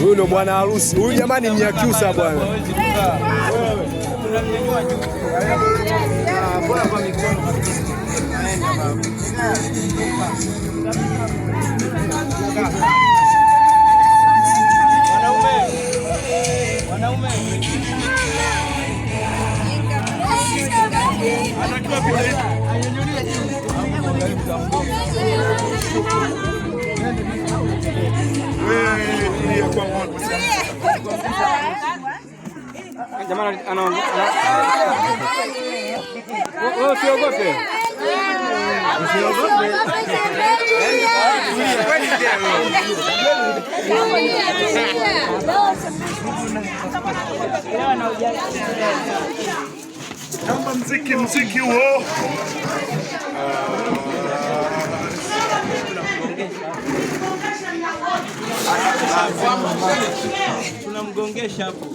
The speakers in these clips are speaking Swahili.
Huyu ndo bwana harusi. Huyu jamani ni Nyakyusa bwana. Jamani anaongea. Wewe usiogope. Usiogope. Naomba mziki huo. Tunamgongesha hapo.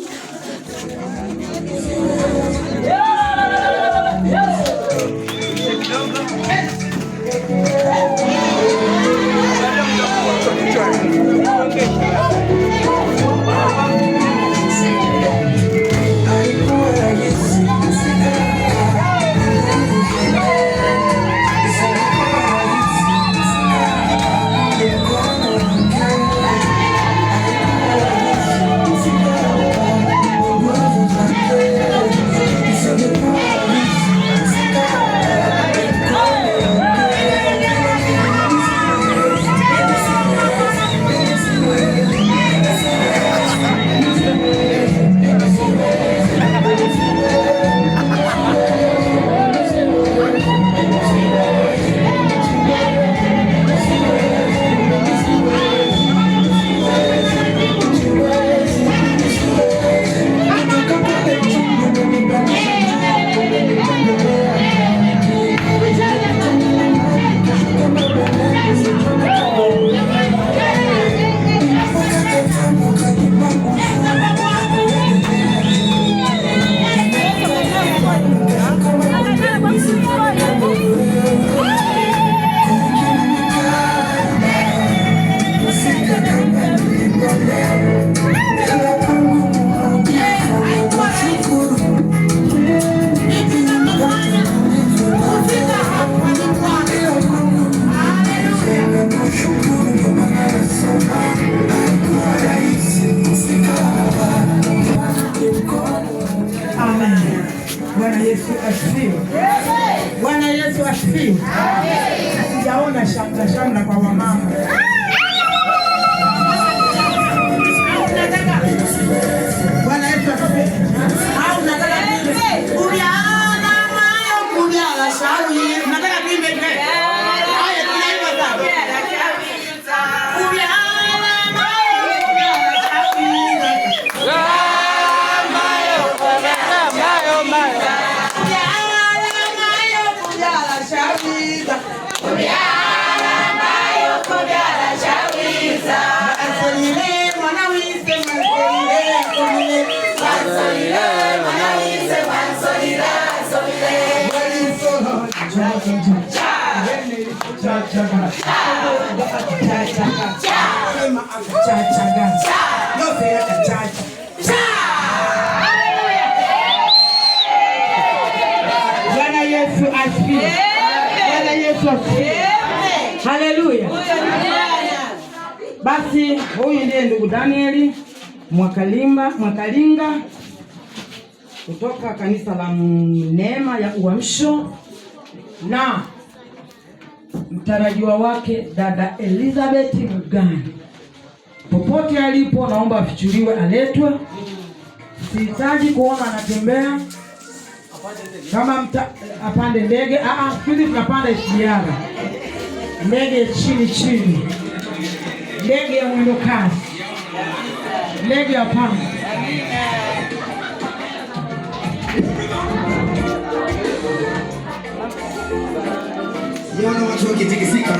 Bwana Yesu asifiwe. Sijaona shamra kwa wamama. Bwana Yesu asifiwe. Au nataka niimbe. Uliana mayo kuliala shauri. Nataka niimbe hivi. Haya tunaimba sasa. Uliana mayo kuliala shauri. Bwana Yesu asifiwe. Bwana Yesu asifiwe. Haleluya. Basi huyu ndiye ndugu Danieli Mwakalinga kutoka kanisa la Neema ya Uamsho, na mtarajiwa wake dada Elizabeth Mugani. Popote alipo naomba afichuliwe, aletwe. Sihitaji kuona anatembea kama apande ndege. Sisi tunapanda SGR, ndege chini, ndege ya mwendo kasi, ndege ya panga. Watu wakitikisika